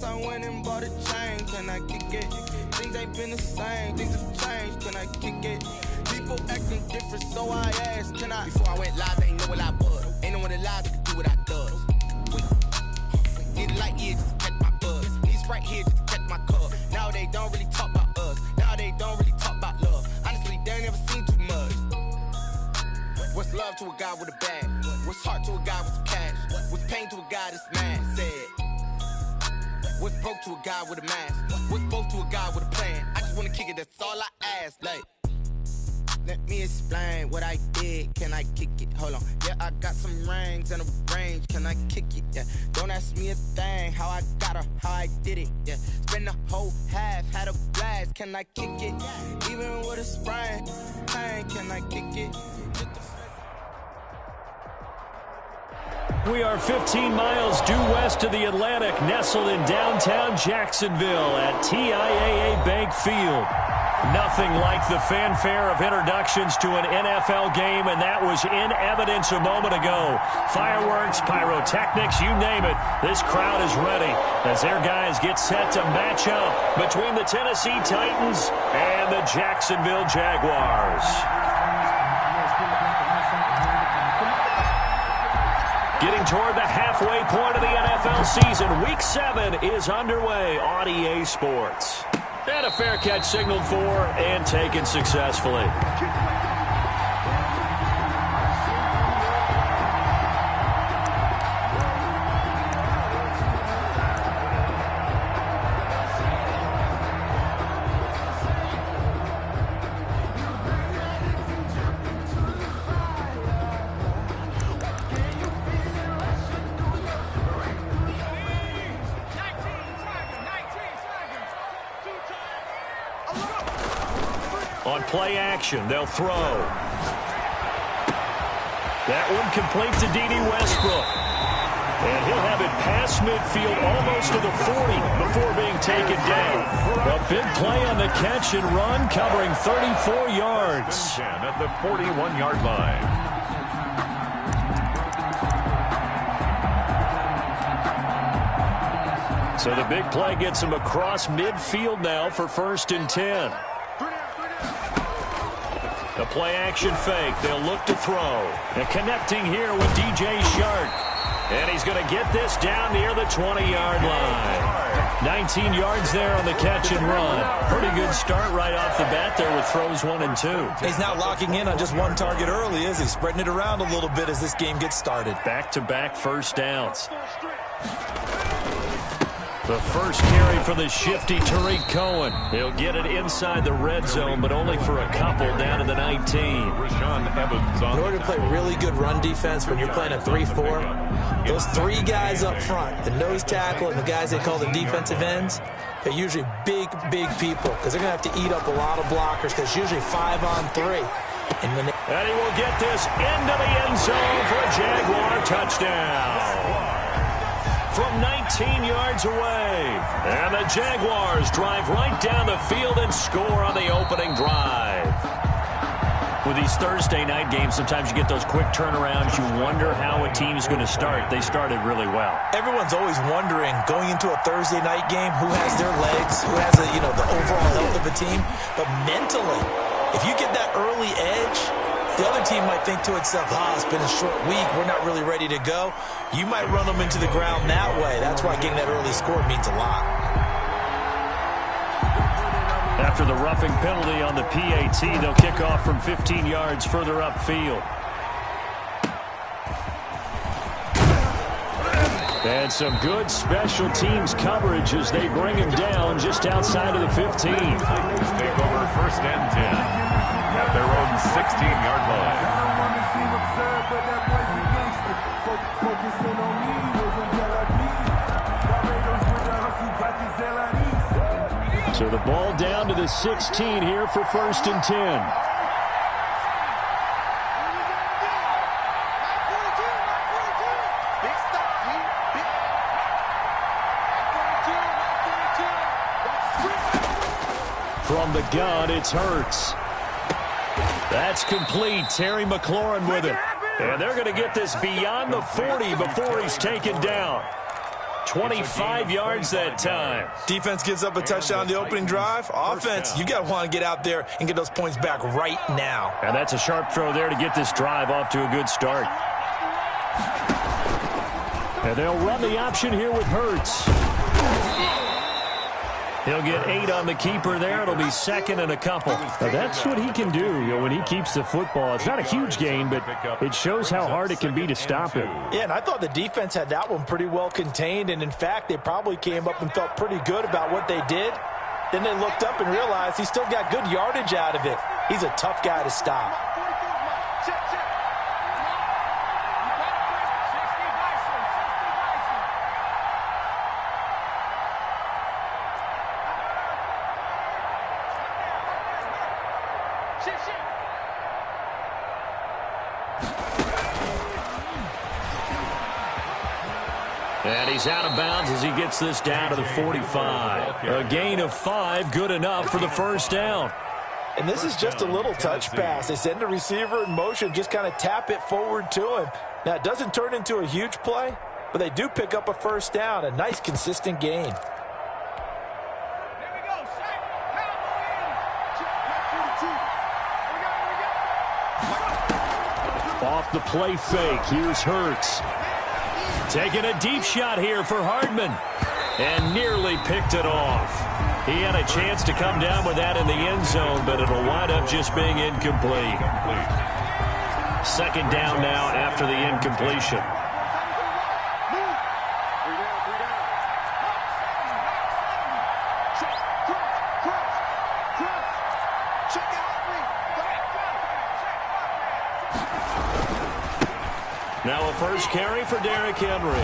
I went and bought a chain, can I kick it? Things ain't been the same, things have changed, can I kick it? People acting different, so I asked, can I? Before I went live, they ain't know what I was. Ain't no one alive that could do what I does. Need a light here just to catch my buzz. Need Sprite here just to catch my cup. Now they don't really talk about us. Now they don't really talk about love. Honestly, they ain't never seen too much. What's love to a guy with a bag? What's heart to a guy with some cash? What's pain to a guy that's mad? Said. What's broke to a guy with a mask? What's both to a guy with a plan? I just wanna kick it, that's all I ask. Like, let me explain what I did. Can I kick it? Hold on. Yeah, I got some rings and a range. Can I kick it? Yeah. Don't ask me a thing. How I got her, how I did it. Yeah. Spend the whole half, had a blast. Can I kick it? Even with a sprain, pain. Can I kick it? We are 15 miles due west of the Atlantic, nestled in downtown Jacksonville at TIAA Bank Field. Nothing like the fanfare of introductions to an NFL game, and that was in evidence a moment ago. Fireworks, pyrotechnics, you name it. This crowd is ready as their guys get set to match up between the Tennessee Titans and the Jacksonville Jaguars. Getting toward the halfway point of the NFL season, Week 7 is underway on EA Sports. And a fair catch signaled for and taken successfully. On play action, they'll throw. That one complete to D.D. Westbrook. And he'll have it past midfield almost to the 40 before being taken down. A big play on the catch and run, covering 34 yards. At the 41-yard line. So the big play gets him across midfield now for 1st and 10. The play-action fake. They'll look to throw. And connecting here with DJ Shark. And he's going to get this down near the 20-yard line. 19 yards there on the catch and run. Pretty good start right off the bat there with throws 1 and 2. He's not locking in on just one target early, is he? Spreading it around a little bit as this game gets started. Back-to-back first downs. The first carry for the shifty Tariq Cohen. He'll get it inside the red zone, but only for a couple down to the 19. In order to play really good run defense when you're playing a 3-4, those 3 guys up front, the nose tackle and the guys they call the defensive ends, they're usually big people because they're going to have to eat up a lot of blockers because usually 5 on 3. And he will get this into the end zone for a Jaguar touchdown. From 19 yards away. And the Jaguars drive right down the field and score on the opening drive. With these Thursday night games, sometimes you get those quick turnarounds. You wonder how a team's going to start. They started really well. Everyone's always wondering, going into a Thursday night game, who has their legs, who has the overall health of a team. But mentally, if you get that early edge, the other team might think to itself, it's been a short week, we're not really ready to go. You might run them into the ground that way. That's why getting that early score means a lot. After the roughing penalty on the PAT, they'll kick off from 15 yards further upfield. And some good special teams coverage as they bring him down just outside of the 15. Take over 1st and 10. At their own 16-yard line. So the ball down to the 16 here for 1st and 10. From the gun, it's Hurts. That's complete. Terry McLaurin with it. And they're going to get this beyond the 40 before he's taken down. 25 yards that time. Defense gives up a touchdown the opening drive. Offense, you got to want to get out there and get those points back right now. And that's a sharp throw there to get this drive off to a good start. And they'll run the option here with Hurts. He'll get 8 on the keeper there. It'll be second and a couple. Now that's what he can do, when he keeps the football. It's not a huge gain, but it shows how hard it can be to stop him. Yeah, and I thought the defense had that one pretty well contained. And, in fact, they probably came up and felt pretty good about what they did. Then they looked up and realized he still got good yardage out of it. He's a tough guy to stop. And he's out of bounds as he gets this down to the 45. A gain of 5, good enough for the first down. And this is just a little touch pass. They send the receiver in motion, just kind of tap it forward to him. Now, it doesn't turn into a huge play, but they do pick up a first down, a nice, consistent gain. Off the play fake, here's Hurts. Taking a deep shot here for Hardman. And nearly picked it off. He had a chance to come down with that in the end zone, but it'll wind up just being incomplete. Second down now after the incompletion. Now a first carry for Derrick Henry.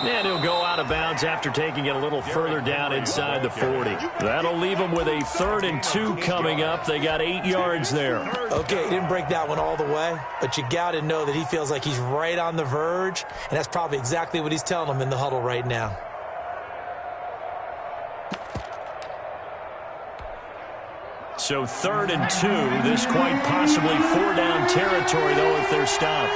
And he'll go out of bounds after taking it a little further down inside the 40. That'll leave them with a 3rd and 2 coming up. They got 8 yards there. Okay, he didn't break that one all the way, but you got to know that he feels like he's right on the verge, and that's probably exactly what he's telling them in the huddle right now. So 3rd and 2. This quite possibly 4-down territory, though, if they're stopped.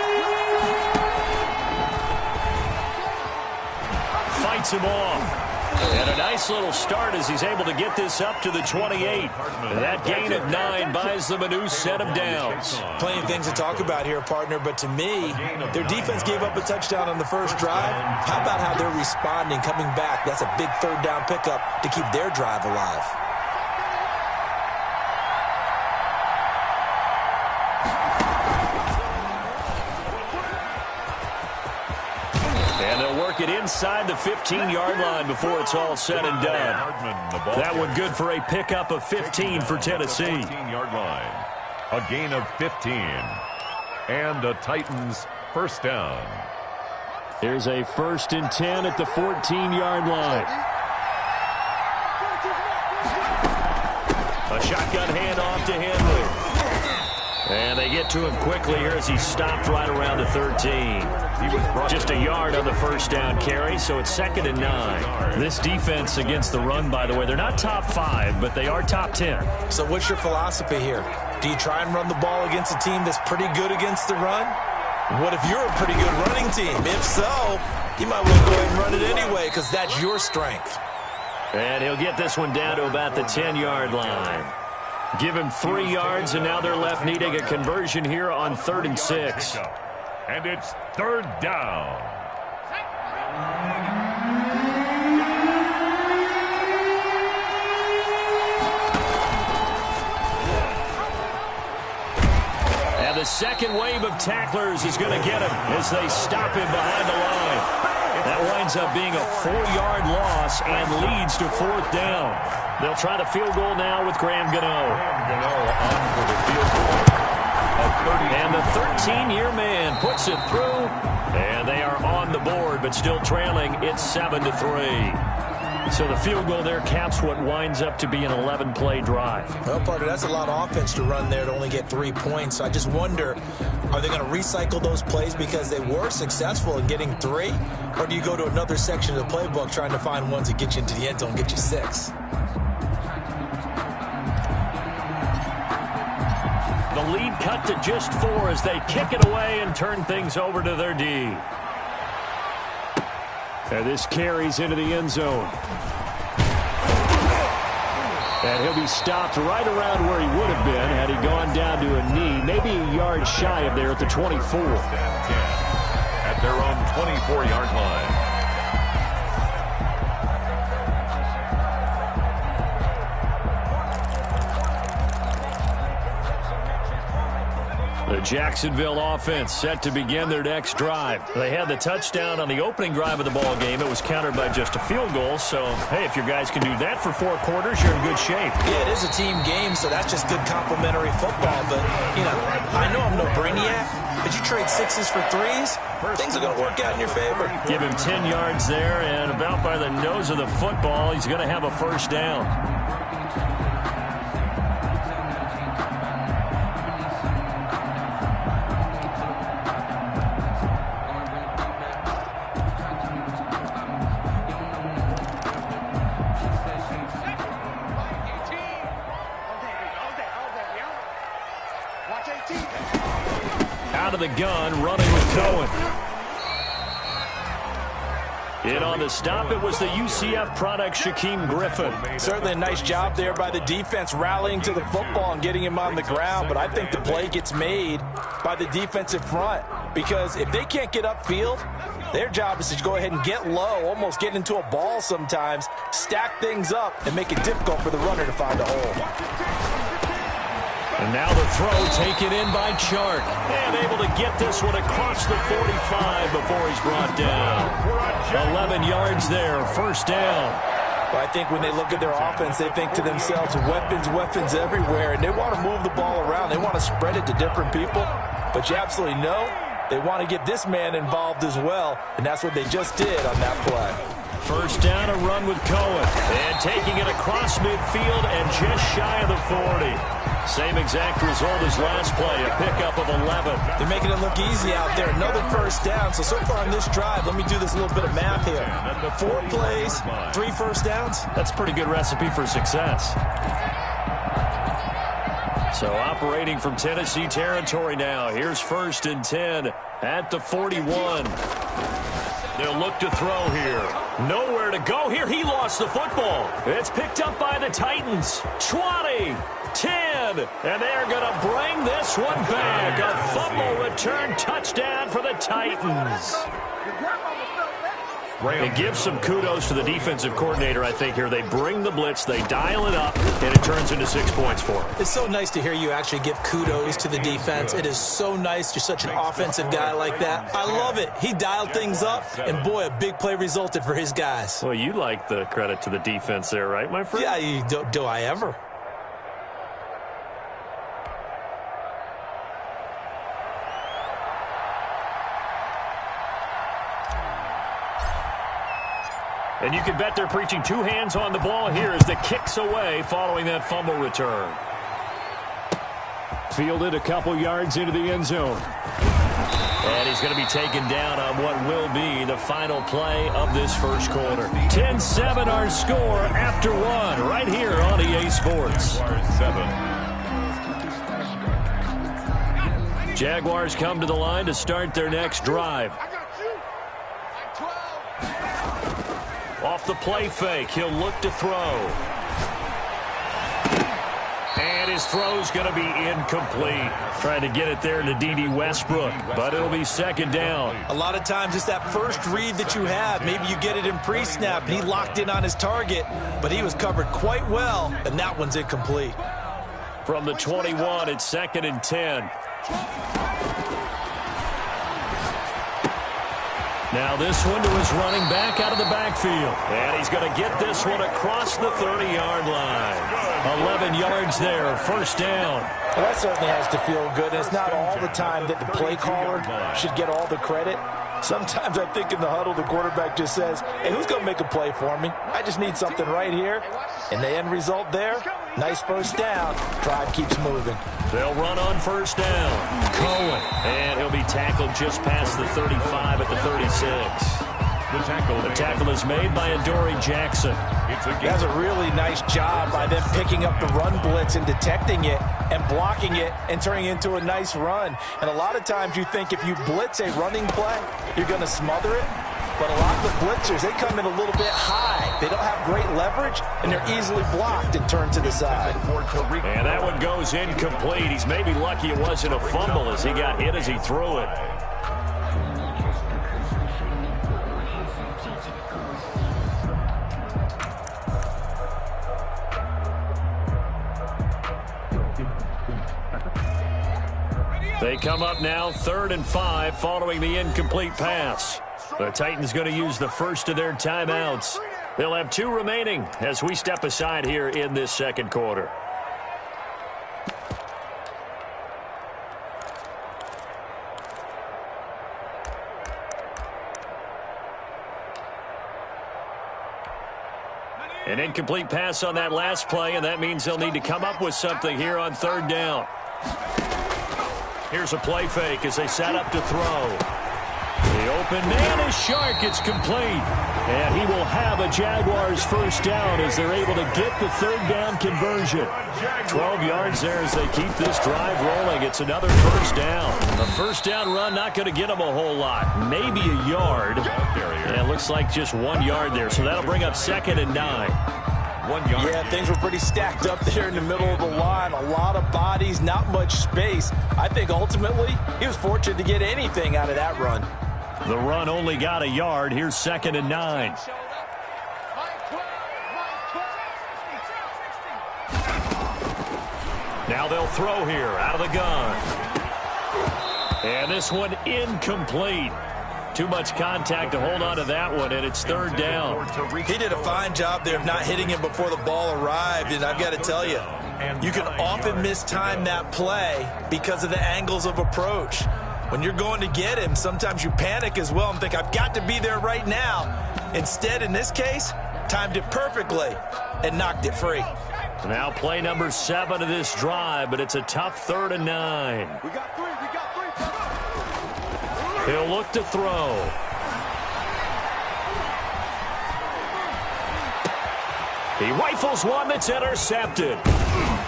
Fights him off. And a nice little start as he's able to get this up to the 28. That gain of 9 buys them a new set of downs. Plenty of things to talk about here, partner, but to me, their defense gave up a touchdown on the first drive. How about how they're responding, coming back? That's a big 3rd down pickup to keep their drive alive. And they'll work it inside the 15-yard line before it's all said and done. That one good for a pickup of 15 for Tennessee. 14-yard line. A gain of 15. And a Titans first down. Here's a 1st and 10 at the 14-yard line. A shotgun handoff to Henry. And they get to him quickly here as he stopped right around the 13. Just a yard on the first down carry, so it's 2nd and 9. This defense against the run, by the way, they're not top 5, but they are top 10. So what's your philosophy here? Do you try and run the ball against a team that's pretty good against the run? What if you're a pretty good running team? If so, you might want to go ahead and run it anyway because that's your strength. And he'll get this one down to about the 10-yard line. Give him 3 yards, and now they're left needing a conversion here on 3rd and 6. And it's 3rd down. And the second wave of tacklers is going to get him as they stop him behind the line. That winds up being a 4-yard loss and leads to 4th down. They'll try the field goal now with Graham Gano. Gano on for the field goal. And the 13-year man puts it through. And they are on the board, but still trailing. It's 7-3. So the field goal there caps what winds up to be an 11-play drive. Well, partner, that's a lot of offense to run there to only get 3 points. So I just wonder, are they going to recycle those plays because they were successful in getting 3? Or do you go to another section of the playbook trying to find ones that get you into the end zone and get you 6? The lead cut to just 4 as they kick it away and turn things over to their D. And this carries into the end zone. And he'll be stopped right around where he would have been had he gone down to a knee, maybe a yard shy of there at the 24. At their own 24-yard line. The Jacksonville offense set to begin their next drive. They had the touchdown on the opening drive of the ball game. It was countered by just a field goal. So, hey, if your guys can do that for 4 quarters, you're in good shape. Yeah, it is a team game, so that's just good complimentary football. But, you know, I know I'm no brainiac, but you trade 6s for 3s, things are going to work out in your favor. Give him 10 yards there, and about by the nose of the football, he's going to have a first down. Out of the gun, running with Cohen. In on the stop, it was the UCF product, Shaquem Griffin. Certainly a nice job there by the defense rallying to the football and getting him on the ground, but I think the play gets made by the defensive front because if they can't get upfield, their job is to go ahead and get low, almost get into a ball sometimes, stack things up, and make it difficult for the runner to find a hole. And now the throw taken in by Chark. And able to get this one across the 45 before he's brought down. 11 yards there, first down. But I think when they look at their offense, they think to themselves, weapons everywhere. And they want to move the ball around. They want to spread it to different people. But you absolutely know they want to get this man involved as well. And that's what they just did on that play. First down, a run with Cohen. And taking it across midfield and just shy of the 40. Same exact result as last play, a pickup of 11. They're making it look easy out there. Another first down. So far on this drive, let me do this little bit of math here. 4 plays, 3 first downs. That's a pretty good recipe for success. So operating from Tennessee territory now. Here's 1st and 10 at the 41. They'll look to throw here. Nowhere to go here. He lost the football. It's picked up by the Titans. 20, 10, and they're going to bring this one back. A fumble return touchdown for the Titans. And give some kudos to the defensive coordinator, I think, here. They bring the blitz, they dial it up, and it turns into 6 points for them. It's so nice to hear you actually give kudos to the defense. It is so nice. You're such an offensive guy like that. I love it. He dialed things up, and boy, a big play resulted for his guys. Well, you like the credit to the defense there, right, my friend? Yeah, do I ever? And you can bet they're preaching 2 hands on the ball here as the kick's away following that fumble return. Fielded a couple yards into the end zone. And he's going to be taken down on what will be the final play of this first quarter. 10-7 our score after 1 right here on EA Sports. Jaguars come to the line to start their next drive. Off the play fake, he'll look to throw. And his throw's going to be incomplete. Trying to get it there to D.D. Westbrook, but it'll be 2nd down. A lot of times it's that first read that you have. Maybe you get it in pre-snap, and he locked in on his target, but he was covered quite well, and that one's incomplete. From the 21, it's 2nd and 10. Now this one to his running back out of the backfield. And he's going to get this one across the 30-yard line. 11 yards there, first down. Well, that certainly has to feel good. And it's not all the time that the play caller should get all the credit. Sometimes I think in the huddle, the quarterback just says, hey, who's going to make a play for me? I just need something right here. And the end result there, nice first down. Drive keeps moving. They'll run on first down. Cohen. And he'll be tackled just past the 35 at the 36. The tackle is made by Adoree Jackson. That's a really nice job by them picking up the run blitz and detecting it and blocking it and turning it into a nice run. And a lot of times you think if you blitz a running play, you're going to smother it. But a lot of the blitzers, they come in a little bit high. They don't have great leverage, and they're easily blocked and turned to the side. And that one goes incomplete. He's maybe lucky it wasn't a fumble as he got hit as he threw it. They come up now 3rd and 5 following the incomplete pass. The Titans going to use the first of their timeouts. They'll have 2 remaining as we step aside here in this second quarter. An incomplete pass on that last play, and that means they'll need to come up with something here on 3rd down. Here's a play fake as they set up to throw. The open man is Shark. It's complete. And he will have a Jaguars first down as they're able to get the 3rd down conversion. 12 yards there as they keep this drive rolling. It's another first down. A first down run not going to get them a whole lot. Maybe a yard. And it looks like just 1 yard there. So that'll bring up 2nd and 9. 1 yard. Yeah, things were pretty stacked up there in the middle of the line. A lot of bodies, not much space. I think ultimately he was fortunate to get anything out of that run. The run only got a yard. Here's 2nd and 9. Now they'll throw here out of the gun. And this one incomplete. Too much contact to hold on to that one, and it's 3rd down. He did a fine job there of not hitting him before the ball arrived, and I've got to tell you, you can often mistime that play because of the angles of approach. When you're going to get him, sometimes you panic as well and think, I've got to be there right now. Instead, in this case, timed it perfectly and knocked it free. Now play number 7 of this drive, but it's a tough 3rd and 9. We got three. He'll look to throw. He rifles one that's intercepted.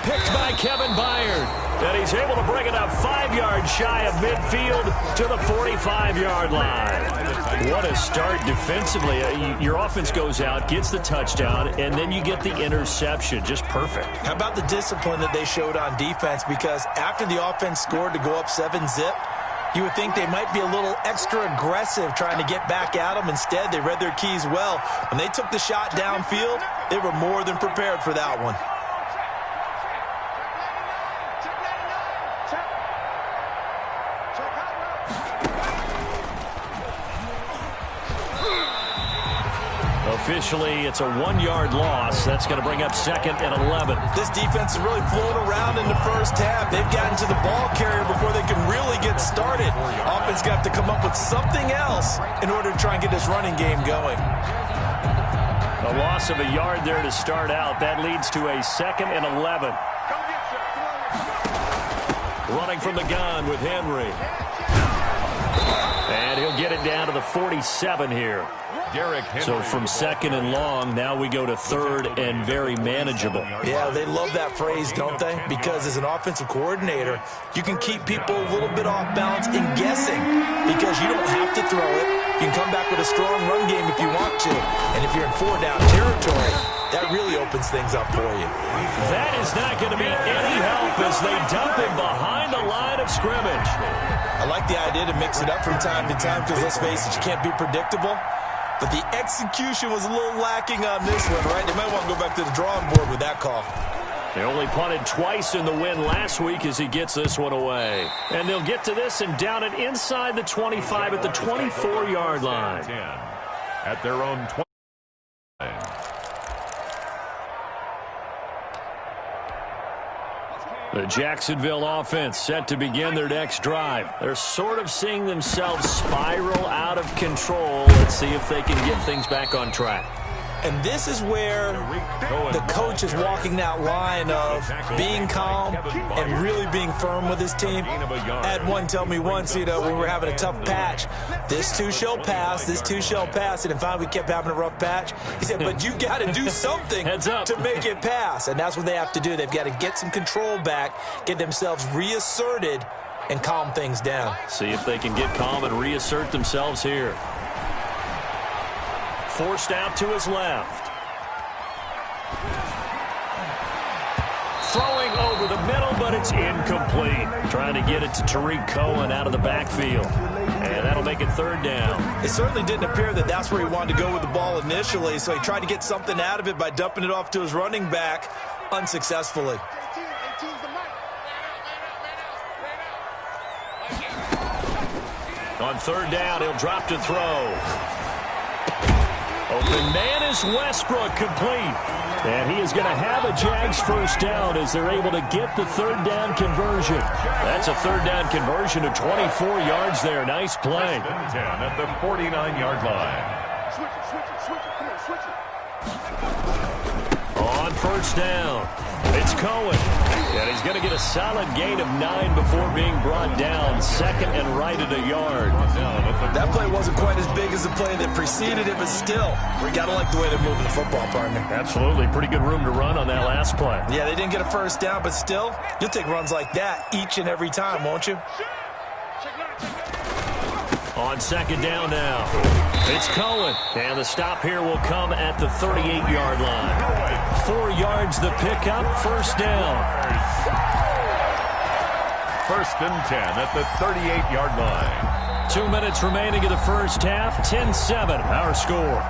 Picked by Kevin Byard. And he's able to bring it up 5 yards shy of midfield to the 45-yard line. What a start defensively. Your offense goes out, gets the touchdown, and then you get the interception. Just perfect. How about the discipline that they showed on defense? Because after the offense scored to go up 7-zip, you would think they might be a little extra aggressive trying to get back at them. Instead, they read their keys well. When they took the shot downfield, they were more than prepared for that one. Officially, it's a 1-yard loss. That's going to bring up 2nd and 11. This defense is really floating around in the first half. They've gotten to the ball carrier before they can really get started. Offense got to come up with something else in order to try and get this running game going. A loss of a yard there to start out. That leads to a 2nd and 11. Running from the gun with Henry. And he'll get it down to the 47 here. So from 2nd and long, now we go to 3rd and very manageable. Yeah, they love that phrase, don't they? Because as an offensive coordinator, you can keep people a little bit off balance and guessing because you don't have to throw it. You can come back with a strong run game if you want to. And if you're in 4-down territory, that really opens things up for you. That is not going to be any help as they dump him behind the line of scrimmage. I like the idea to mix it up from time to time because, let's face it, you can't be predictable. But the execution was a little lacking on this one, right? They might want to go back to the drawing board with that call. They only punted twice in the win last week as he gets this one away. And they'll get to this and down it inside the 25 at the 24-yard line. At their own 20. The Jacksonville offense set to begin their next drive. They're sort of seeing themselves spiral out of control. Let's see if they can get things back on track. And this is where the coach is walking that line of being calm and really being firm with his team. I had one tell me once, when we were having a tough patch, this too shall pass, this too shall pass. And finally we kept having a rough patch. He said, but you got to do something to make it pass. And that's what they have to do. They've got to get some control back, get themselves reasserted, and calm things down. See if they can get calm and reassert themselves here. forced out to his left. Throwing over the middle, but it's incomplete. Trying to get it to Tariq Cohen out of the backfield. And that'll make it third down. It certainly didn't appear that that's where he wanted to go with the ball initially, so he tried to get something out of it by dumping it off to his running back unsuccessfully. On third down, he'll drop to throw. Open man is Westbrook, complete. And he is going to have a Jags first down as they're able to get the third down conversion. That's a third down conversion of 24 yards there. Nice play. 10 at the 49-yard line. On first down, it's Cohen. And he's going to get a solid gain of 9 before being brought down. Second and right at a yard. That play wasn't quite as big as the play that preceded it, but still, we got to like the way they're moving the football, partner. Absolutely. Pretty good room to run on that last play. Yeah, they didn't get a first down, but still, you'll take runs like that each and every time, won't you? On second down now, it's Cohen. And the stop here will come at the 38-yard line. 4 yards the pickup, first down. First and 10 at the 38-yard line. 2 minutes remaining in the first half. 10-7, our score.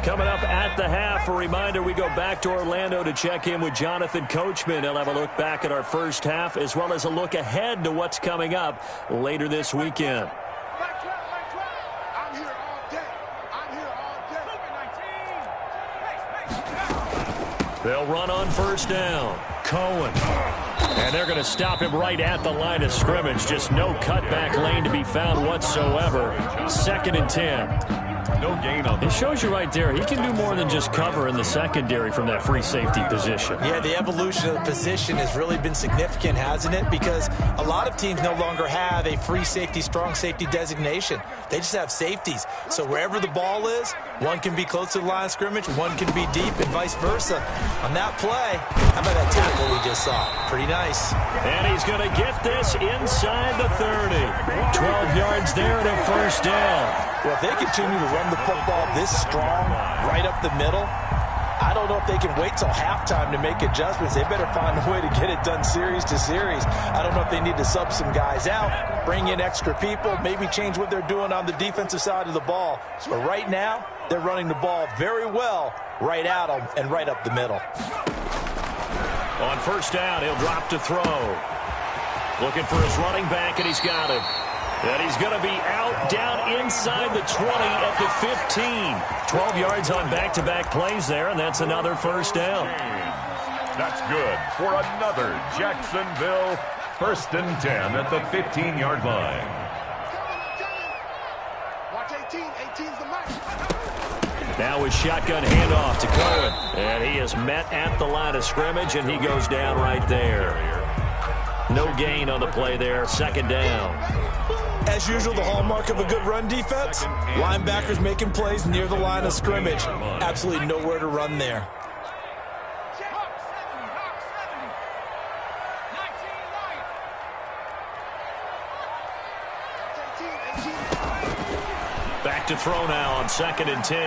Coming up at the half, a reminder, we go back to Orlando to check in with Jonathan Coachman. He'll have a look back at our first half as well as a look ahead to what's coming up later this weekend. They'll run on first down. Cohen. And they're going to stop him right at the line of scrimmage. Just no cutback lane to be found whatsoever. Second and 10. No gain on it. Shows you right there, he can do more than just cover in the secondary from that free safety position. Yeah, the evolution of the position has really been significant, hasn't it? Because a lot of teams no longer have a free safety, strong safety designation. They just have safeties. So wherever the ball is, one can be close to the line of scrimmage, one can be deep, and vice versa. On that play, how about that tackle we just saw? Pretty nice. And he's going to get this inside the 30. 12 yards there and a first down. Well, if they continue to run the football this strong, right up the middle, I don't know if they can wait till halftime to make adjustments. They better find a way to get it done series to series. I don't know if they need to sub some guys out, bring in extra people, maybe change what they're doing on the defensive side of the ball. But right now, they're running the ball very well right at them and right up the middle. On first down, he'll drop to throw. Looking for his running back, and he's got it. And he's going to be out down inside the 20 at the 15. 12 yards on back-to-back plays there, and that's another first down. That's good for another Jacksonville first and 10 at the 15-yard line. Now with shotgun handoff to Cohen. And he is met at the line of scrimmage, and he goes down right there. No gain on the play there, second down. As usual, the hallmark of a good run defense, linebackers making plays near the line of scrimmage. Absolutely nowhere to run there. Back to throw now on second and 10.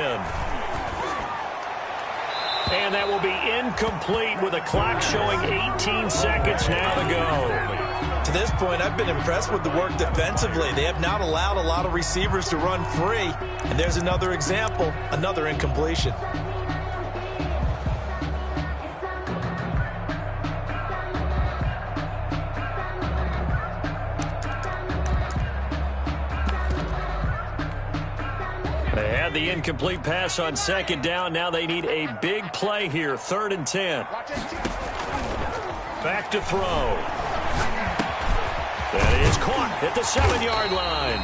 And that will be incomplete with a clock showing 18 seconds now to go. To this point, I've been impressed with the work defensively. They have not allowed a lot of receivers to run free. And there's another example, another incompletion. They had the incomplete pass on second down. Now they need a big play here, third and 10. Back to throw. That is caught at the 7-yard line.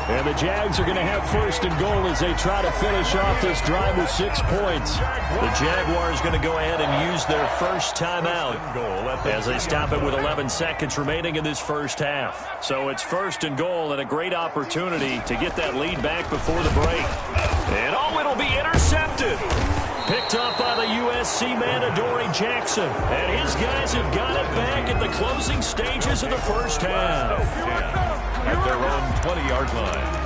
And the Jags are going to have first and goal as they try to finish off this drive with 6 points. The Jaguars going to go ahead and use their first timeout as they stop it with 11 seconds remaining in this first half. So it's first and goal and a great opportunity to get that lead back before the break. And oh, it'll be intercepted. picked up by the USC man, Adoree Jackson. And his guys have got it back at the closing stages of the first half. At their own 20-yard line.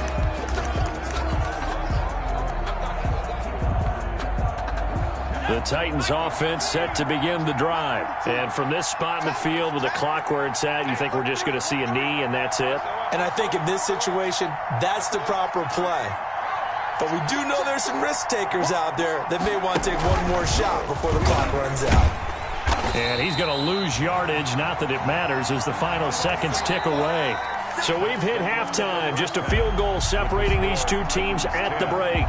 The Titans offense set to begin the drive. And from this spot in the field with the clock where it's at, you think we're just going to see a knee and that's it? And I think in this situation, that's the proper play. But we do know there's some risk takers out there that may want to take one more shot before the clock runs out. And he's going to lose yardage, not that it matters, as the final seconds tick away. So we've hit halftime, just a field goal separating these two teams at the break.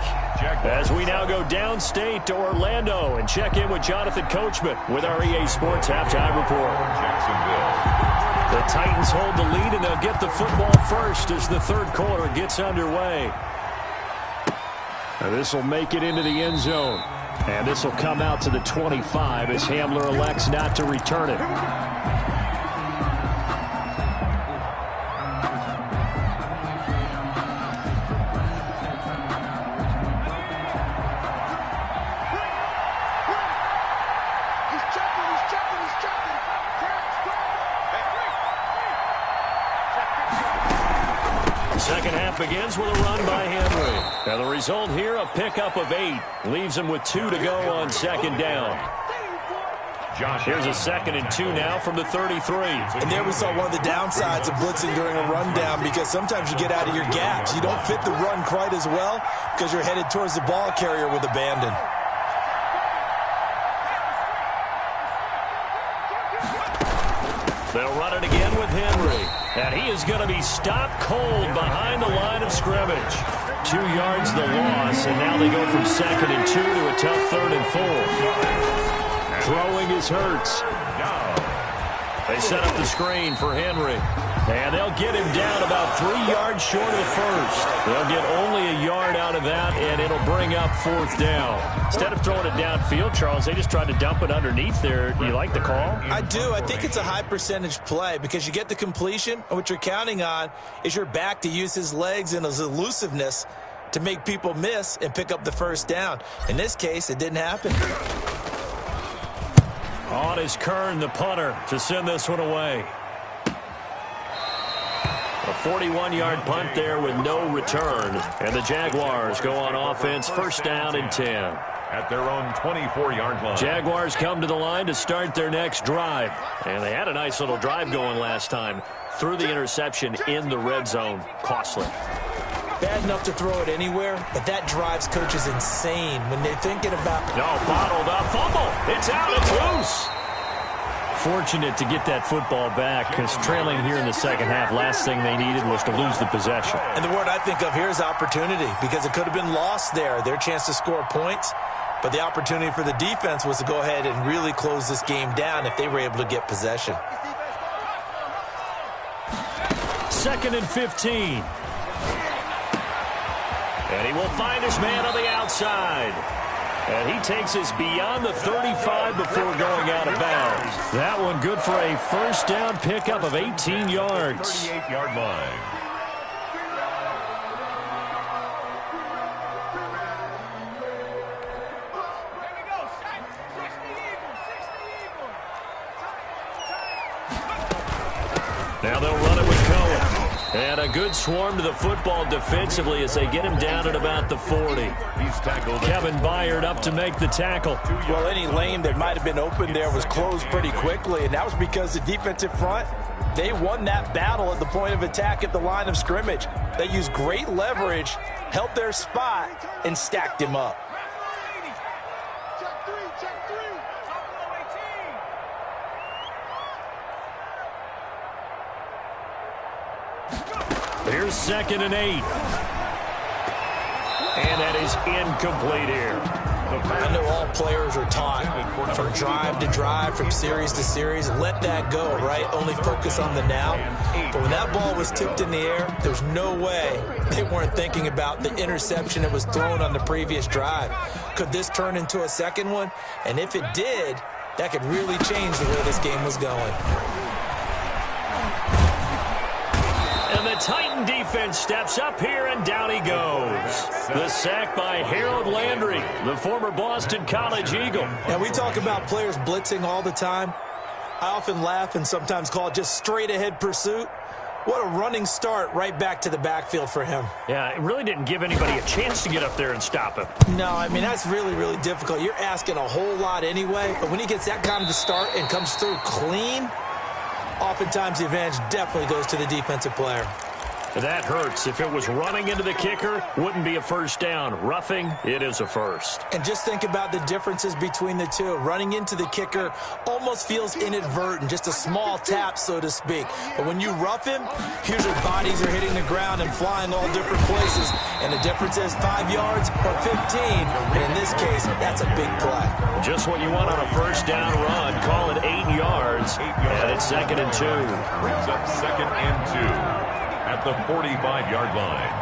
As we now go downstate to Orlando and check in with Jonathan Coachman with our EA Sports Halftime Report. The Titans hold the lead, and they'll get the football first as the third quarter gets underway. This will make it into the end zone. And this will come out to the 25 as Hamler elects not to return it. Second half begins with a run by Henry. Now the result here, a pickup of 8. Leaves him with 2 to go on second down. Here's a 2nd and 2 now from the 33. And there we saw one of the downsides of blitzing during a rundown, because sometimes you get out of your gaps. You don't fit the run quite as well because you're headed towards the ball carrier with abandon. They'll run it again with Henry. And he is going to be stopped cold behind the line of scrimmage. 2 yards the loss, and now they go from 2nd and 2 to a tough 3rd and 4. Throwing is Hurts. They set up the screen for Henry. And they'll get him down about 3 yards short of the first. They'll get only a yard out of that, and it'll bring up 4th down. Instead of throwing it downfield, Charles, they just tried to dump it underneath there. Do you like the call? I do. I think it's a high percentage play because you get the completion, and what you're counting on is your back to use his legs and his elusiveness to make people miss and pick up the first down. In this case, it didn't happen. On is Kern, the punter, to send this one away. A 41-yard punt there with no return. And the Jaguars go on offense, first down and 10. At their own 24-yard line. Jaguars come to the line to start their next drive. And they had a nice little drive going last time. Threw the interception in the red zone. Costly. Bad enough to throw it anywhere, but that drives coaches insane when they're thinking about... No, bottled up. Fumble. It's out. It's loose. Fortunate to get that football back, because trailing here in the second half, last thing they needed was to lose the possession. And the word I think of here is opportunity, because it could have been lost there, their chance to score points. But the opportunity for the defense was to go ahead and really close this game down if they were able to get possession. 2nd and 15. And he will find his man on the outside. And he takes us beyond the 35 before going out of bounds. That one good for a first down pickup of 18 yards. 38-yard line. Now they'll run it with Cohen. And a good swarm to the football defensively as they get him down at about the 40. He's tackled. Kevin Byard up to make the tackle. Well, any lane that might have been open there was closed pretty quickly, and that was because the defensive front, they won that battle at the point of attack at the line of scrimmage. They used great leverage, held their spot, and stacked him up. Here's 2nd and 8. And that is incomplete here. I know all players are taught from drive to drive, from series to series. Let that go, right? Only focus on the now. But when that ball was tipped in the air, there's no way they weren't thinking about the interception that was thrown on the previous drive. Could this turn into a second one? And if it did, that could really change the way this game was going. And the Titan defense steps up here, and down he goes. The sack by Harold Landry, the former Boston College Eagle. And we talk about players blitzing all the time. I often laugh and sometimes call it just straight-ahead pursuit. What a running start right back to the backfield for him. Yeah, it really didn't give anybody a chance to get up there and stop him. No, I mean, that's really, really difficult. You're asking a whole lot anyway, but when he gets that kind of a start and comes through clean, oftentimes the advantage definitely goes to the defensive player. That hurts. If it was running into the kicker, wouldn't be a first down. Roughing, it is a first. And just think about the differences between the two. Running into the kicker almost feels inadvertent, just a small tap, so to speak. But when you rough him, usually bodies are hitting the ground and flying all different places. And the difference is 5 yards or 15. And in this case, that's a big play. Just what you want on a first down run. Call it 8 yards. And it's 2nd and 2. Brings up 2nd and 2. At the 45-yard line.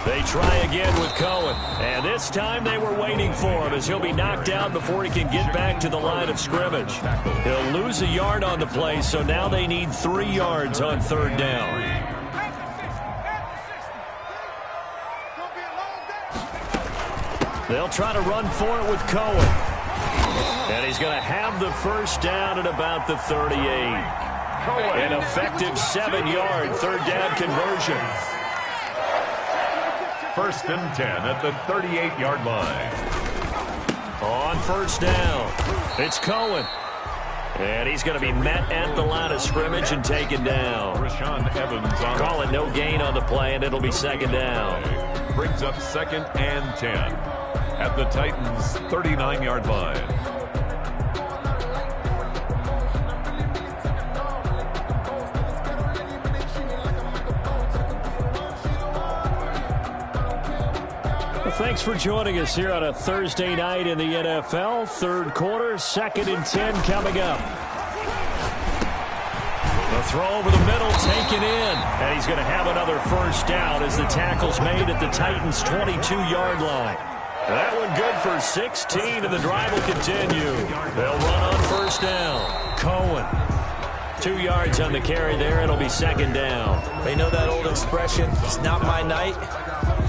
They try again with Cohen. And this time they were waiting for him as he'll be knocked out before he can get back to the line of scrimmage. He'll lose a yard on the play, so now they need 3 yards on 3rd down. They'll try to run for it with Cohen. And he's going to have the first down at about the 38. An effective 7-yard 3rd down conversion. 1st and 10 at the 38-yard line. On 1st down, it's Cohen. And he's going to be met at the line of scrimmage and taken down. Rashaan Evans on. Call it no gain on the play, and it'll be 2nd down. Brings up 2nd and 10 at the Titans' 39-yard line. Thanks for joining us here on a Thursday night in the NFL. 3rd quarter, 2nd and 10 coming up. The throw over the middle, taken in. And he's going to have another first down as the tackle's made at the Titans' 22-yard line. That one good for 16, and the drive will continue. They'll run on 1st down. Cohen. 2 yards on the carry there. It'll be 2nd down. They know that old expression, it's not my night.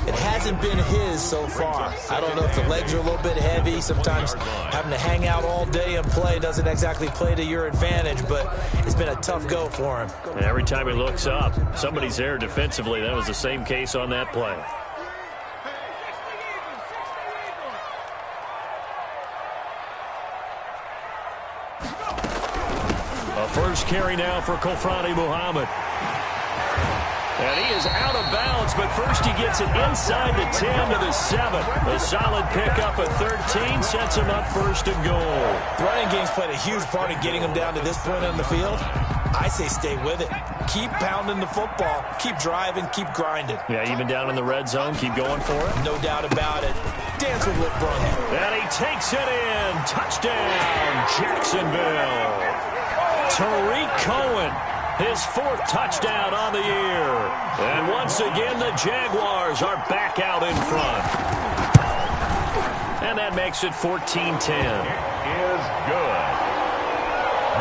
It hasn't been his so far. I don't know if the legs are a little bit heavy. Sometimes having to hang out all day and play doesn't exactly play to your advantage, but it's been a tough go for him. And every time he looks up, somebody's there defensively. That was the same case on that play. A first carry now for Kofrani Muhammad. And he is out of bounds, but first he gets it inside the 10 to the 7. A solid pickup at 13 sets him up 1st and goal. The running game's played a huge part in getting him down to this point on the field. I say stay with it. Keep pounding the football. Keep driving. Keep grinding. Yeah, even down in the red zone, keep going for it. No doubt about it. Dance with what brung him. And he takes it in. Touchdown, Jacksonville. Tariq Cohen. His 4th touchdown on the year. And once again, the Jaguars are back out in front. And that makes it 14-10. Is good.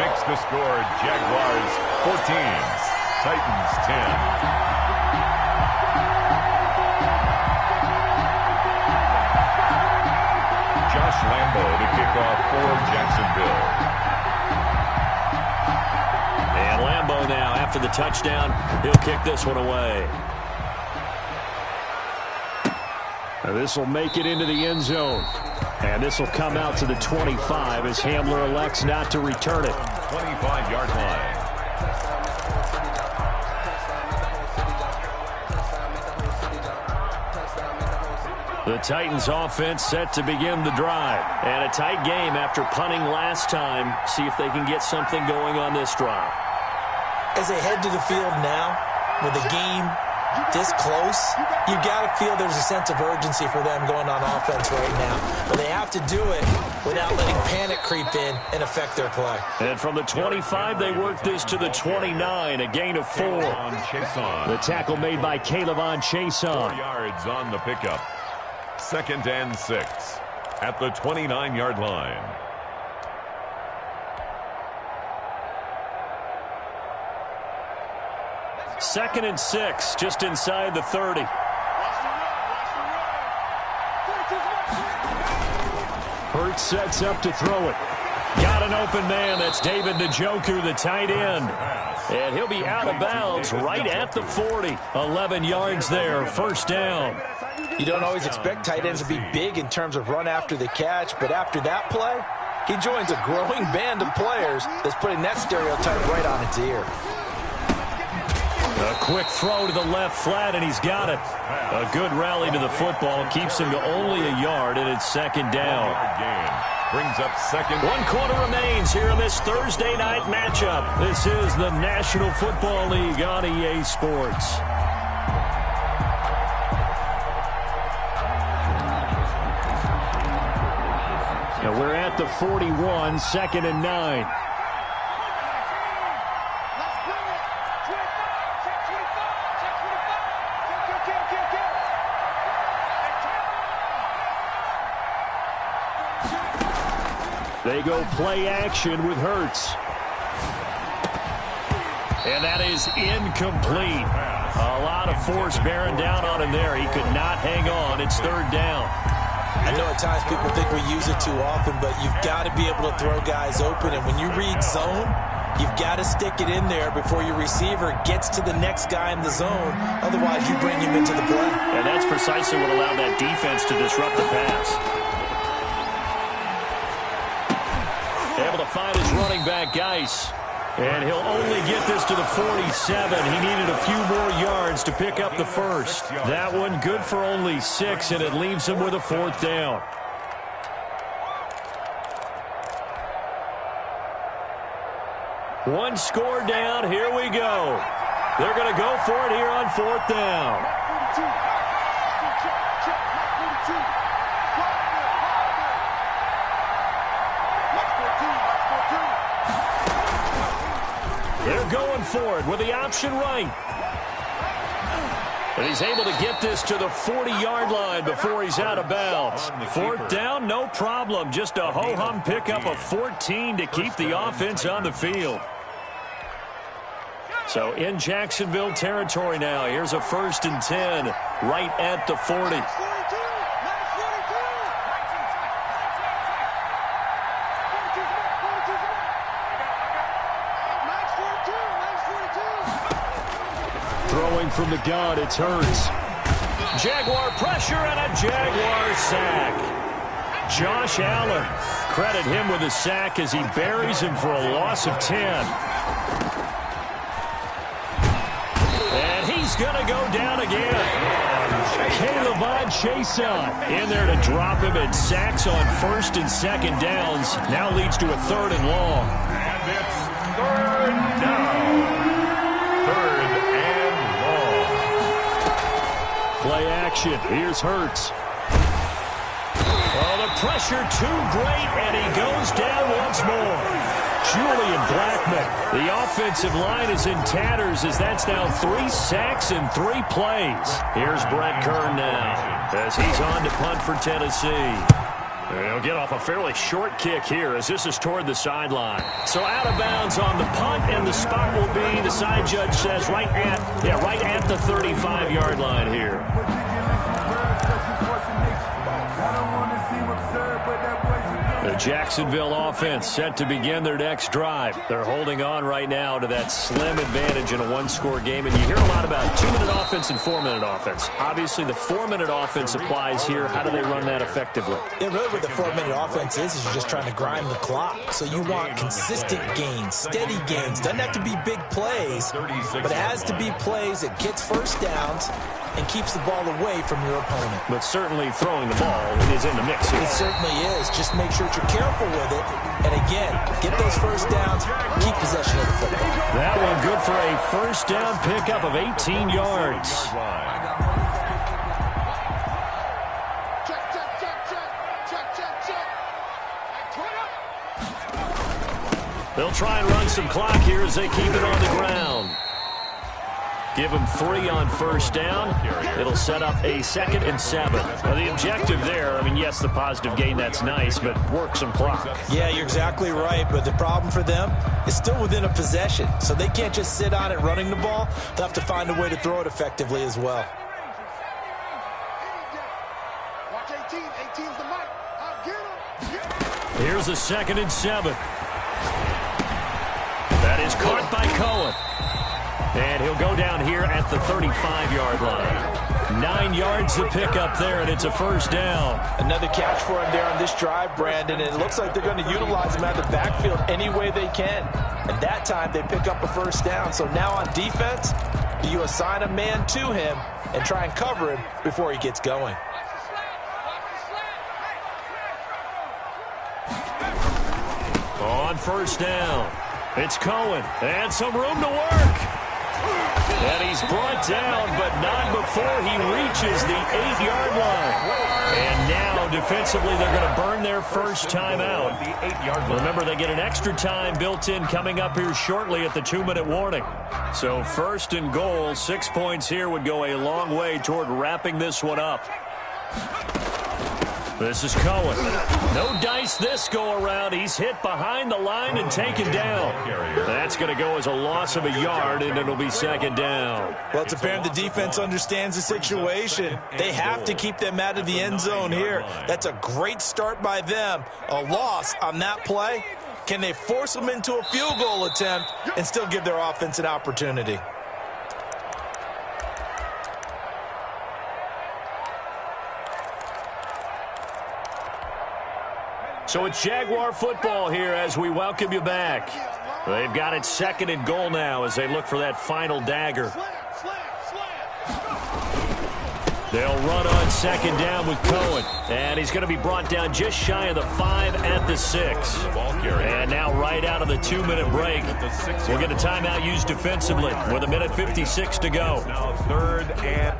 Makes the score Jaguars 14, Titans 10. Josh Lambo to kick off for Jacksonville. And Lambo now, after the touchdown, he'll kick this one away. This will make it into the end zone. And this will come out to the 25 as Hamler elects not to return it. 25-yard line. The Titans offense set to begin the drive. And a tight game after punting last time. See if they can get something going on this drive. As they head to the field now, with the game this close, you got to feel there's a sense of urgency for them going on offense right now. But they have to do it without letting panic creep in and affect their play. And from the 25, they work this to the 29, a gain of 4. The tackle made by K'Lavon Chaisson. 4 yards on the pickup. 2nd and 6 at the 29-yard line. 2nd and 6, just inside the 30. Hurts sets up to throw it. Got an open man. That's David Njoku, the tight end. And he'll be out of bounds right at the 40. 11 yards there, 1st down. You don't always expect tight ends to be big in terms of run after the catch, but after that play, he joins a growing band of players that's putting that stereotype right on its ear. A quick throw to the left flat, and he's got it. A good rally to the football keeps him to only a yard, and it's 2nd down. Brings up 2nd. 1 quarter remains here in this Thursday night matchup. This is the National Football League on EA Sports. Now we're at the 41, 2nd and 9. They go play action with Hurts. And that is incomplete. A lot of force bearing down on him there. He could not hang on. It's 3rd down. I know at times people think we use it too often, but you've got to be able to throw guys open. And when you read zone, you've got to stick it in there before your receiver gets to the next guy in the zone. Otherwise, you bring him into the play. And that's precisely what allowed that defense to disrupt the pass. Able to find his running back, Geis. And he'll only get this to the 47. He needed a few more yards to pick up the 1st. That one good for only 6, and it leaves him with a 4th down. One score down. Here we go. They're going to go for it here on 4th down. They're going for it with the option right. And he's able to get this to the 40-yard line before he's out of bounds. 4th down, no problem. Just a ho-hum pickup of 14 to keep the offense on the field. So in Jacksonville territory now. Here's a 1st and 10 right at the 40. Throwing from the gun, it's Hurts. Jaguar pressure and a Jaguar sack. Josh Allen, credit him with a sack as he buries him for a loss of 10. And he's going to go down again. Caleb Chason in there to drop him, and sacks on 1st and 2nd downs. Now leads to a 3rd and long. And it's 3rd down. Play action. Here's Hurts. Oh, the pressure too great, and he goes down once more. Julian Blackmon. The offensive line is in tatters as that's now 3 sacks in 3 plays. Here's Brett Kern now as he's on to punt for Tennessee. He'll get off a fairly short kick here as this is toward the sideline. So out of bounds on the punt, and the spot will be, the side judge says, right at the 35-yard line here. The Jacksonville offense set to begin their next drive. They're holding on right now to that slim advantage in a 1-score game. And you hear a lot about 2-minute offense and 4-minute offense. Obviously, the 4-minute offense applies here. How do they run that effectively? Yeah, really what the 4-minute offense is you're just trying to grind the clock. So you want consistent gains, steady gains. Doesn't have to be big plays, but it has to be plays that gets 1st downs and keeps the ball away from your opponent. But certainly throwing the ball is in the mix here. It certainly is. Just make sure that you're careful with it. And again, get those 1st downs, keep possession of the football. That one good for a 1st down pickup of 18 yards. They'll try and run some clock here as they keep it on the ground. Give him 3 on first down. It'll set up a 2nd and 7. Well, the objective there, I mean, yes, the positive gain, that's nice, but work some clock. Yeah, you're exactly right, but the problem for them is still within a possession, so they can't just sit on it running the ball. They'll have to find a way to throw it effectively as well. Here's a 2nd and 7. That is caught by Cohen. And he'll go down here at the 35-yard line. 9 yards to pick up there, and it's a first down. Another catch for him there on this drive, Brandon, and it looks like they're going to utilize him out of the backfield any way they can. And that time, they pick up a first down. So now on defense, you assign a man to him and try and cover him before he gets going. On first down, it's Cohen, and some room to work. And he's brought down, but not before he reaches the 8-yard line. And now, defensively, they're going to burn their first time out. Remember, they get an extra time built in coming up here shortly at the 2-minute warning. So 1st and goal, 6 points here would go a long way toward wrapping this one up. This is Cohen. No dice this go-around. He's hit behind the line and taken down. That's going to go as a loss of a yard, and it'll be 2nd down. Well, it's apparent the defense understands the situation. They have to keep them out of the end zone here. That's a great start by them. A loss on that play. Can they force them into a field goal attempt and still give their offense an opportunity? So it's Jaguar football here as we welcome you back. They've got it 2nd and goal now as they look for that final dagger. They'll run on 2nd down with Cohen. And he's going to be brought down just shy of the 5 at the 6. And now right out of the 2-minute break, we'll get a timeout used defensively with 1:56 to go. Now 3rd and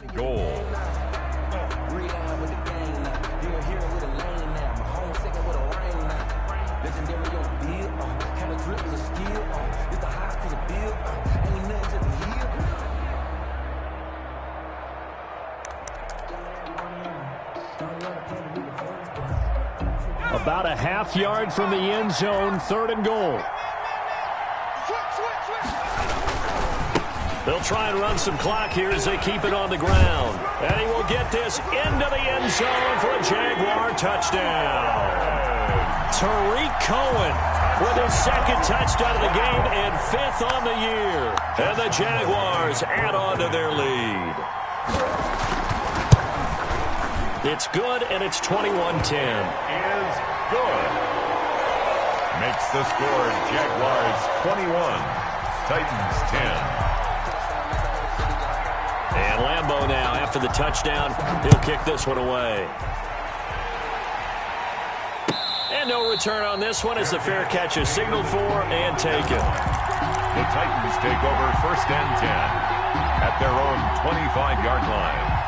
goal. About a half yard from the end zone, 3rd and goal. They'll try and run some clock here as they keep it on the ground. And he will get this into the end zone for a Jaguar touchdown. Tariq Cohen with his 2nd touchdown of the game and 5th on the year. And the Jaguars add on to their lead. It's good, and it's 21-10. Is good. Makes the score Jaguars 21, Titans 10. And Lambeau now, after the touchdown, he'll kick this one away. And no return on this one as the fair catch is signaled for and taken. The Titans take over 1st and 10 at their own 25-yard line.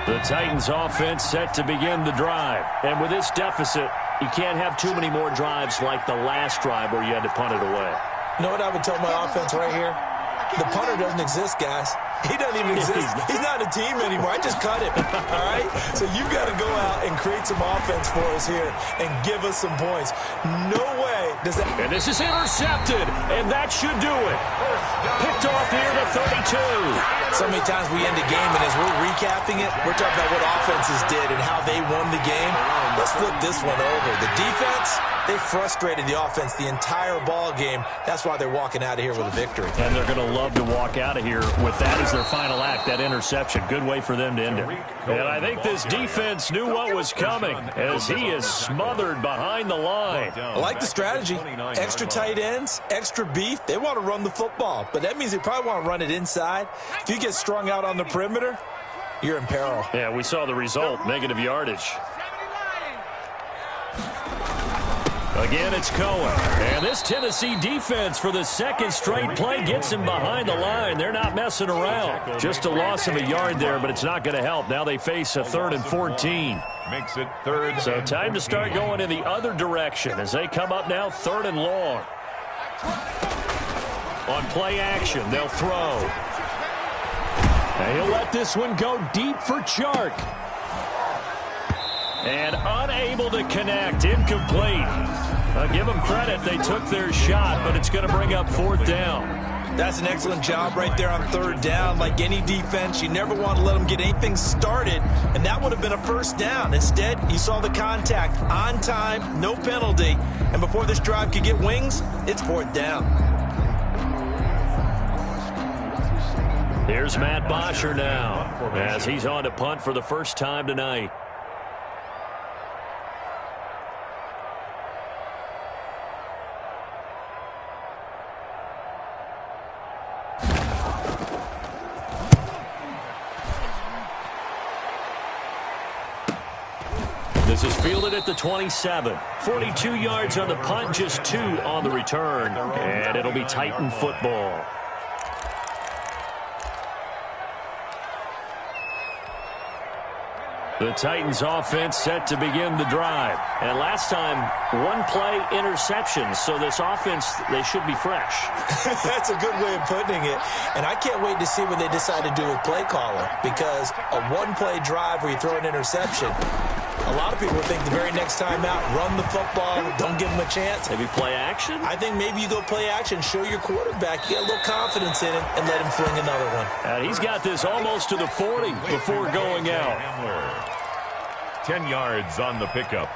The Titans offense set to begin the drive. And with this deficit, you can't have too many more drives like the last drive where you had to punt it away. You know what I would tell my offense right here? The punter doesn't exist, guys. He doesn't even exist. He's not a team anymore. I just cut him. All right? So you've got to go out and create some offense for us here and give us some points. No way does that. And this is intercepted, and that should do it. Picked off near the 32. So many times we end a game, and as we're recapping it, we're talking about what offenses did and how they won the game. Let's flip this one over. The defense, they frustrated the offense the entire ball game. That's why they're walking out of here with a victory. And they're going to love to walk out of here with that as their final act, that interception. Good way for them to end it. And I think this defense knew what was coming as he is smothered behind the line. I like the strategy. Extra tight ends, extra beef. They want to run the football, but that means they probably want to run it inside. If you get strung out on the perimeter, you're in peril. Yeah, we saw the result, negative yardage. Again, it's Cohen. And this Tennessee defense for the 2nd straight play gets him behind the line. They're not messing around. Just a loss of a yard there, but it's not going to help. Now they face a 3rd and 14. Makes it 3rd. So time to start going in the other direction as they come up now 3rd and long. On play action, they'll throw. And he'll let this one go deep for Chark. And unable to connect, incomplete. I'll give them credit, they took their shot, but it's going to bring up 4th down. That's an excellent job right there on 3rd down. Like any defense, you never want to let them get anything started, and that would have been a 1st down. Instead, you saw the contact on time, no penalty, and before this drive could get wings, it's 4th down. Here's Matt Bosher now as he's on to punt for the first time tonight. This is fielded at the 27. 42 yards on the punt, just 2 on the return. And it'll be Titan football. The Titans offense set to begin the drive. And last time, 1-play interception. So this offense, they should be fresh. That's a good way of putting it. And I can't wait to see what they decide to do with play calling. Because a 1-play drive where you throw an interception, a lot of people think the very next time out, run the football, don't give them a chance. Maybe play action? I think maybe you go play action, show your quarterback, get a little confidence in it, and let him fling another one. And he's got this almost to the 40 before going out. 10 yards on the pickup.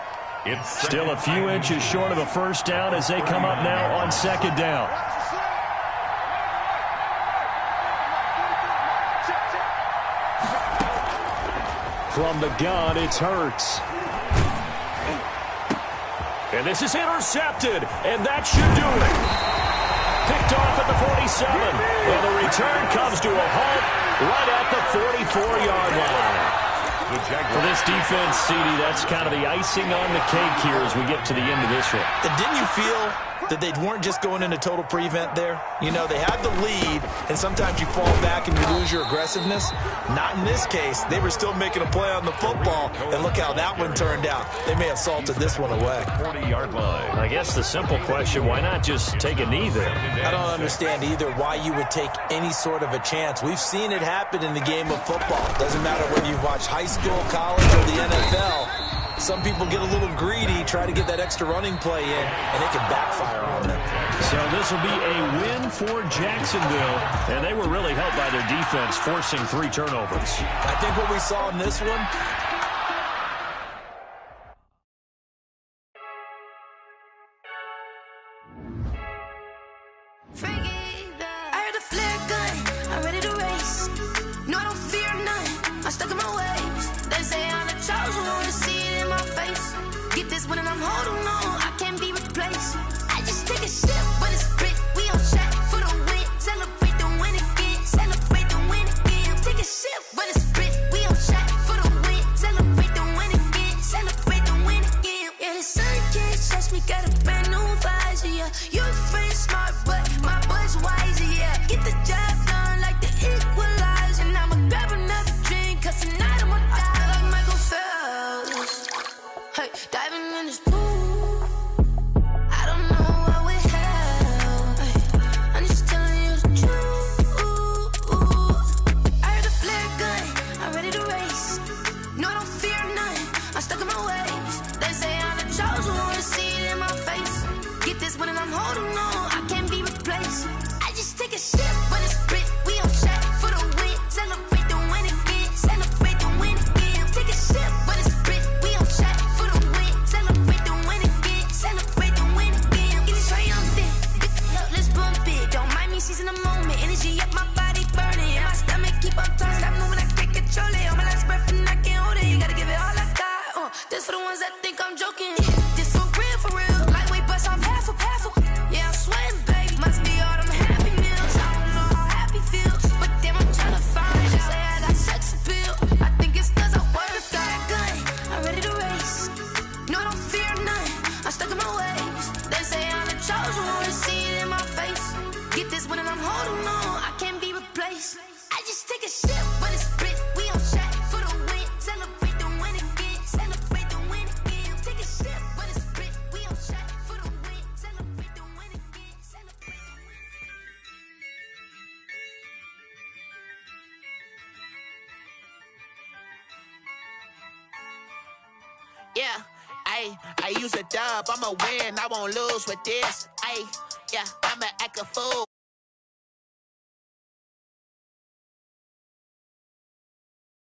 It's still a few inches short of a 1st down as they come up now on 2nd down. From the gun, it's Hurts. And this is intercepted, and that should do it. Picked off at the 47. Well, the return comes to a halt right at the 44-yard line. For this defense, CD, that's kind of the icing on the cake here as we get to the end of this one. And didn't you feel that they weren't just going into total prevent there? You know, they had the lead, and sometimes you fall back and you lose your aggressiveness. Not in this case. They were still making a play on the football, and look how that one turned out. They may have salted this one away. 40-yard line. I guess the simple question, why not just take a knee there? I don't understand either why you would take any sort of a chance. We've seen it happen in the game of football. Doesn't matter whether you've watched high school, college, or the NFL. Some people get a little greedy, try to get that extra running play in, and it can backfire on them. So this will be a win for Jacksonville, and they were really helped by their defense, forcing 3 turnovers. I think what we saw in this one, I heard a flare gun, I'm ready to race. No, I don't fear none, I'm stuck in my ways. They say I'm the chosen one, to see it in my face. Get this one and I'm holding on, I can't be replaced. I just take a sip when it's split, we on track for the win. Celebrate the win again, celebrate the win again. Take a sip when it's split, we on track for the win. Celebrate the win again, celebrate the win again. Yeah, the sun can't touch me, got a brand new visor, yeah. You're a friend smart, but my bud's wiser, yeah. Get the job done like the equalizer. Now I'ma grab another drink, cause tonight I'ma die like Michael Phelps. Hey, diving in this pool, I don't know what we have. Hey, I'm just telling you the truth. I heard a flare gun, I'm ready to race. No, I don't fear none, I'm stuck in my ways. They say I'm the chosen one, to see it in my face. Get this one and I'm holding on, I can't be replaced. I just take a sip when it's split, we on track for the win. Celebrate the win again, celebrate the win again. Take a sip when it's split, we on track for the win. Celebrate the win again, celebrate the win again. Get it triumphant, look, let's bump it. Don't mind me seizing the moment, energy up my body burning. And my stomach keep on turning, stop moving, I can't control it. On my last breath and I can't hold it, you gotta give it all I got. This for the ones that think I'm joking. This for real, lightweight bust off half a. Yeah, I'm sweating, baby, must be all them happy meals. I don't know how happy feels, but damn, I'm trying to find out. Say I got sex appeal, I think it's cause I wear a fire gun. I'm ready to race, no, I don't fear none, I'm stuck in my ways. They say I'm the chosen one, to see it in my face. Get this one and I'm holding on, I can't be replaced. I just take a sip when it's split, we on track for the win. Celebrate the win again, celebrate the win again. Take a sip when it's split, we on track for the win. Celebrate the win again, celebrate the win. Yeah, I use a dub, I'ma win, I won't lose with this. Yeah, I'ma act a fool.